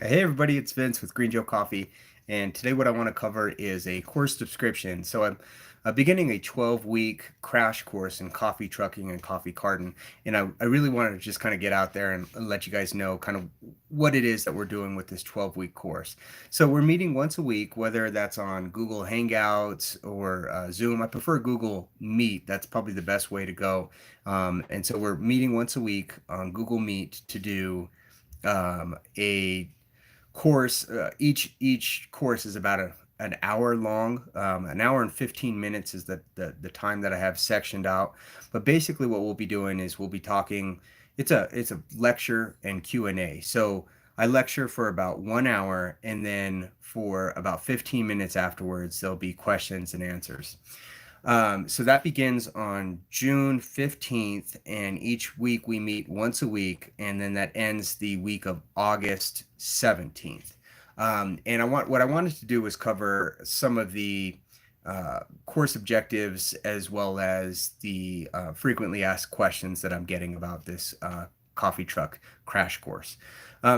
Hey everybody, it's Vince with Green Joe Coffee, and today what I want to cover is a course subscription. So I'm beginning a 12-week crash course in coffee trucking and coffee carton, and I really wanted to just kind of get out there and let you guys know kind of what it is that we're doing with this 12-week course. So we're meeting once a week, whether that's on Google Hangouts or Zoom. I prefer Google Meet. That's probably the best way to go. And so we're meeting once a week on Google Meet to do a course. Each course is about an hour long. An hour and 15 minutes is the time that I have sectioned out. But basically, what we'll be doing is we'll be talking. It's a lecture and Q&A. So I lecture for about 1 hour, and then for about 15 minutes afterwards, there'll be questions and answers. So that begins on June 15th, and each week we meet once a week, and then that ends the week of August 17th. And what I wanted to do was cover some of the course objectives as well as the frequently asked questions that I'm getting about this coffee truck crash course.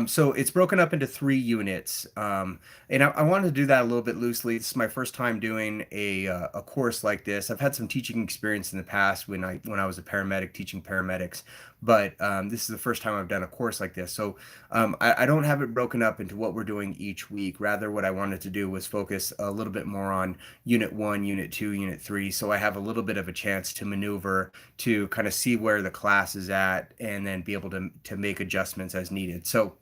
So it's broken up into 3 units, and I wanted to do that a little bit loosely. This is my first time doing a course like this. I've had some teaching experience in the past when I was a paramedic teaching paramedics, but this is the first time I've done a course like this. So I don't have it broken up into what we're doing each week. Rather, what I wanted to do was focus a little bit more on Unit 1, Unit 2, Unit 3, so I have a little bit of a chance to maneuver to kind of see where the class is at and then be able to make adjustments as needed. So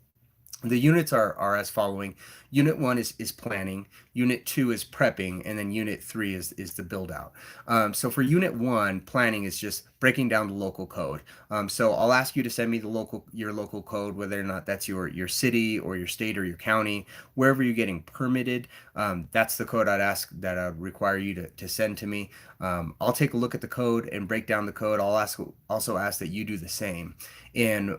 the units are as following. Unit 1 is planning, Unit 2 is prepping, and then Unit 3 is the build out. So for Unit 1, planning is just breaking down the local code. So I'll ask you to send me your local code, whether or not that's your city or your state or your county, wherever you're getting permitted. That's the code I'd require you to send to me. I'll take a look at the code and break down the code. Also ask that you do the same. And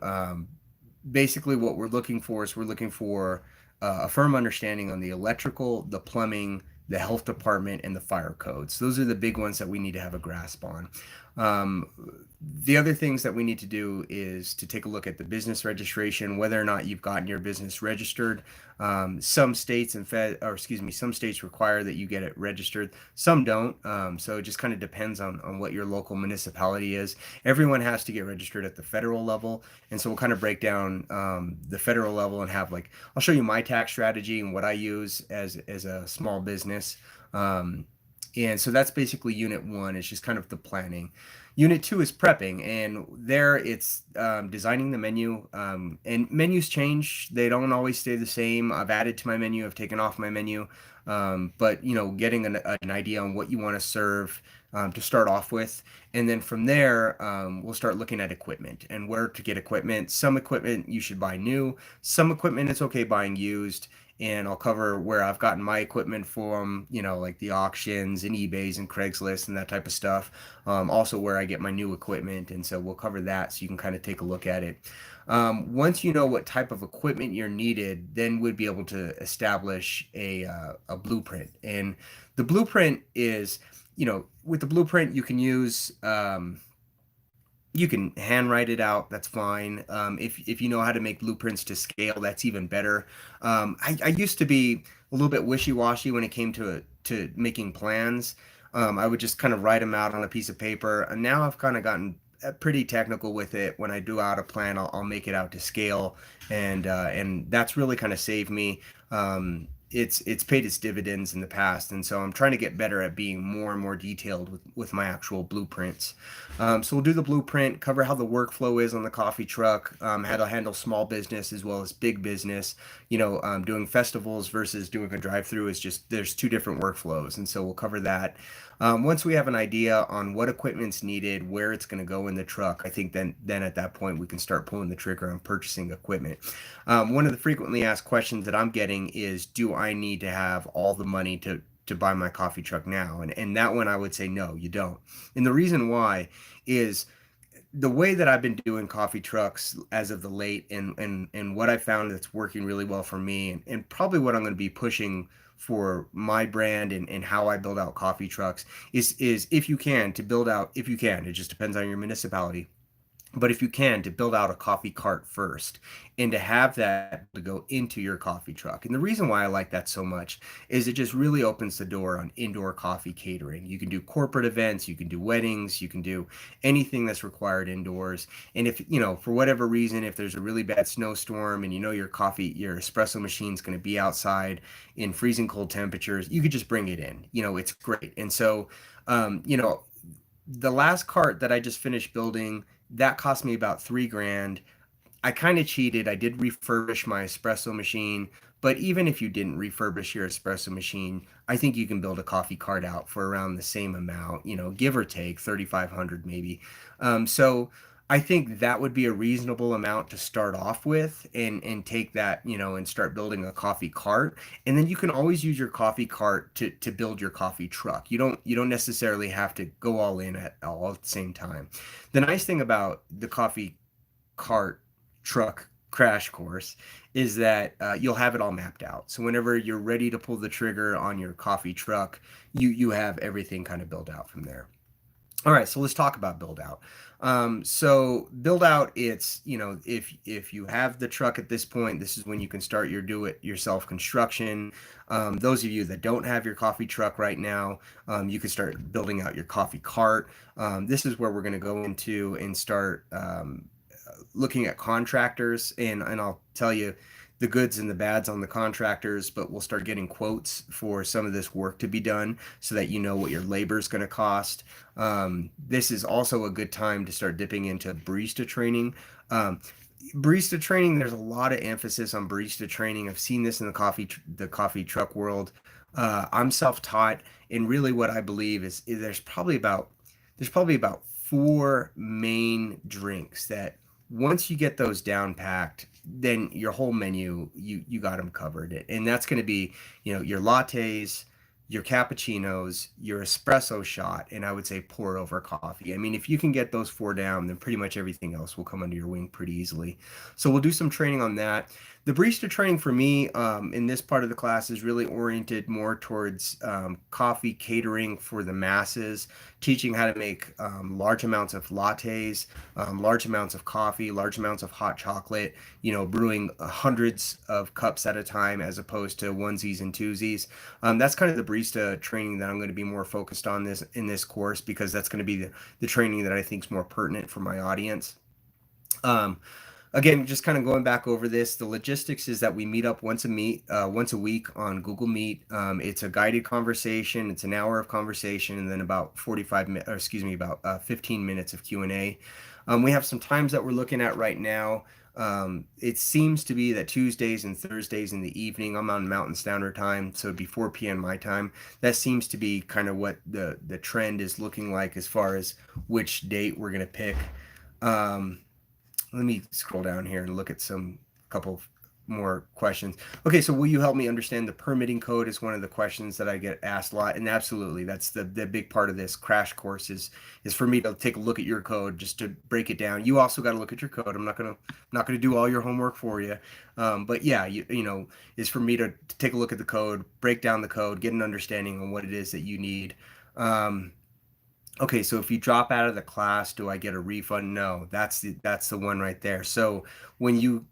basically what we're looking for a firm understanding on the electrical, the plumbing, the health department, and the fire codes. Those are the big ones that we need to have a grasp on. Um, the other things that we need to do is to take a look at the business registration, whether or not you've gotten your business registered. Some states some states require that you get it registered. Some don't. So it just kind of depends on what your local municipality is. Everyone has to get registered at the federal level. And so we'll kind of break down the federal level and have I'll show you my tax strategy and what I use as a small business. And so that's basically Unit 1. It's just kind of the planning. Unit 2 is prepping, and there it's designing the menu. And menus change; they don't always stay the same. I've added to my menu, I've taken off my menu, but getting an idea on what you want to serve to start off with, and then from there we'll start looking at equipment and where to get equipment. Some equipment you should buy new. Some equipment it's okay buying used, and I'll cover where I've gotten my equipment from, like the auctions and eBays and Craigslist and that type of stuff. Also where I get my new equipment, and so we'll cover that so you can kind of take a look at it. Once you know what type of equipment you're needed, then we'd be able to establish a blueprint. And the blueprint is, with the blueprint you can handwrite it out. That's fine. If you know how to make blueprints to scale, that's even better. I used to be a little bit wishy-washy when it came to making plans. I would just kind of write them out on a piece of paper, and now I've kind of gotten pretty technical with it. When I do out a plan, I'll make it out to scale, and that's really kind of saved me. It's paid its dividends in the past, and so I'm trying to get better at being more and more detailed with my actual blueprints. So we'll do the blueprint, cover how the workflow is on the coffee truck, how to handle small business as well as big business. Doing festivals versus doing a drive-through is just there's two different workflows, and so we'll cover that. Once we have an idea on what equipment's needed, where it's going to go in the truck, I think then at that point we can start pulling the trigger on purchasing equipment. One of the frequently asked questions that I'm getting is, do I need to have all the money to buy my coffee truck now? And that one I would say no, you don't. And the reason why is the way that I've been doing coffee trucks as of the late, and what I found that's working really well for me, and probably what I'm going to be pushing for my brand and how I build out coffee trucks is if you can, it just depends on your municipality, But if you can, to build out a coffee cart first and to have that to go into your coffee truck. And the reason why I like that so much is it just really opens the door on indoor coffee catering. You can do corporate events, you can do weddings, you can do anything that's required indoors. And if, for whatever reason, if there's a really bad snowstorm and your espresso machine's going to be outside in freezing cold temperatures, you could just bring it in. It's great. And so, um, you know, the last cart that I just finished building, that cost me about 3 grand. I kind of cheated. I did refurbish my espresso machine, but even if you didn't refurbish your espresso machine, I think you can build a coffee cart out for around the same amount, give or take 3,500 maybe. So I think that would be a reasonable amount to start off with and take that, and start building a coffee cart. And then you can always use your coffee cart to build your coffee truck. You don't necessarily have to go all in at all at the same time. The nice thing about the coffee cart truck crash course is that you'll have it all mapped out. So whenever you're ready to pull the trigger on your coffee truck, you have everything kind of built out from there. All right, so let's talk about build out. So build out, it's, if you have the truck at this point, this is when you can start your do it yourself construction. Those of you that don't have your coffee truck right now, you can start building out your coffee cart. This is where we're going to go into and start looking at contractors, and I'll tell you the goods and the bads on the contractors, but we'll start getting quotes for some of this work to be done so that you know what your labor is going to cost. This is also a good time to start dipping into barista training. Barista training, there's a lot of emphasis on barista training. I've seen this in the coffee truck world. I'm self-taught, and really what I believe is there's probably about four main drinks that once you get those down packed, then your whole menu, you got them covered. And that's going to be, your lattes, your cappuccinos, your espresso shot, and I would say pour over coffee. I mean, if you can get those four down, then pretty much everything else will come under your wing pretty easily. So we'll do some training on that. The barista training for me in this part of the class is really oriented more towards coffee catering for the masses, teaching how to make large amounts of lattes, large amounts of coffee, large amounts of hot chocolate, brewing hundreds of cups at a time as opposed to onesies and twosies. That's kind of the barista training that I'm going to be more focused on in this course, because that's going to be the training that I think is more pertinent for my audience. Again, just kind of going back over this, the logistics is that we meet up once a week on Google Meet. It's a guided conversation. It's an hour of conversation, and then about 15 minutes of Q&A. We have some times that we're looking at right now. It seems to be that Tuesdays and Thursdays in the evening, I'm on Mountain Standard Time, so it'd be 4 p.m. my time. That seems to be kind of what the trend is looking like as far as which date we're going to pick. Let me scroll down here and look at couple more questions. Okay, so will you help me understand the permitting code is one of the questions that I get asked a lot. And absolutely, that's the big part of this crash course is for me to take a look at your code just to break it down. You also got to look at your code. I'm not gonna do all your homework for you. But yeah, is for me to take a look at the code, break down the code, get an understanding on what it is that you need. Okay, so if you drop out of the class, do I get a refund? No, that's the one right there. So when you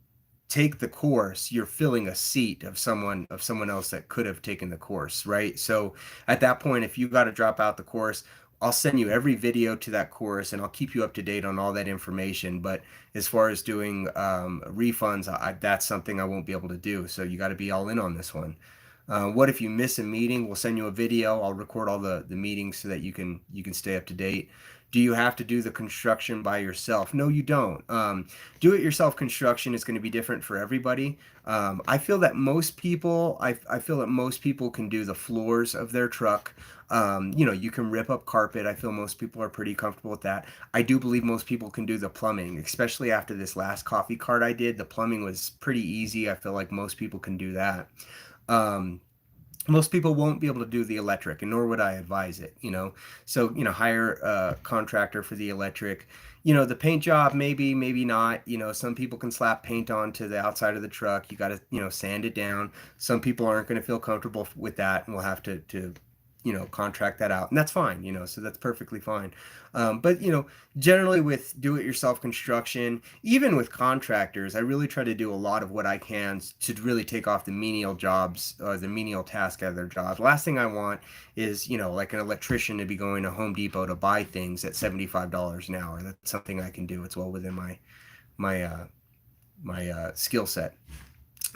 take the course, you're filling a seat of someone else that could have taken the course, right? So at that point, if you got to drop out the course, I'll send you every video to that course and I'll keep you up to date on all that information. But as far as doing refunds, that's something I won't be able to do. So you got to be all in on this one. What if you miss a meeting? We'll send you a video. I'll record all the meetings so that you can stay up to date. Do you have to do the construction by yourself? No, you don't. Do-it-yourself construction is going to be different for everybody. I feel that most people can do the floors of their truck. You can rip up carpet. I feel most people are pretty comfortable with that. I do believe most people can do the plumbing, especially after this last coffee cart I did. The plumbing was pretty easy. I feel like most people can do that. Most people won't be able to do the electric, and nor would I advise it, so hire a contractor for the electric. The paint job, maybe not. Some people can slap paint onto the outside of the truck. You got to sand it down. Some people aren't going to feel comfortable with that, and we'll have to contract that out, and that's fine, so that's perfectly fine. But generally with do-it-yourself construction, even with contractors, I really try to do a lot of what I can to really take off the menial jobs or the menial task out of their job. Last thing I want is, like an electrician to be going to Home Depot to buy things at $75 an hour. That's something I can do. It's well within my skill set.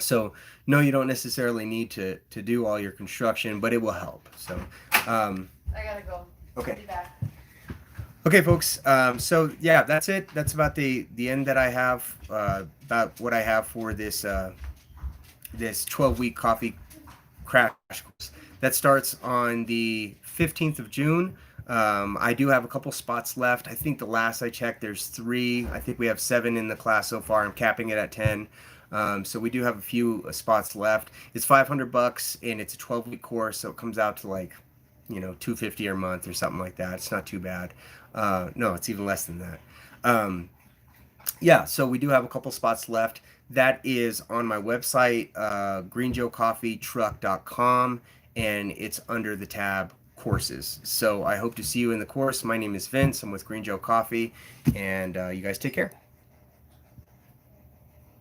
So no, you don't necessarily need to do all your construction, but it will help. So I gotta go. Okay. I'll be back. Okay, folks. So yeah, that's it. That's about the end that I have about what I have for this 12-week coffee crash course that starts on the 15th of June. I do have a couple spots left. I think the last I checked, there's 3. I think we have 7 in the class so far. I'm capping it at 10. So we do have a few spots left. It's $500 and it's a 12-week course, so it comes out to like, $250 a month or something like that. It's not too bad. No, it's even less than that. Yeah, so we do have a couple spots left. That is on my website, greenjoecoffeetruck.com, and it's under the tab courses. So I hope to see you in the course. My name is Vince. I'm with Green Joe Coffee, and you guys take care.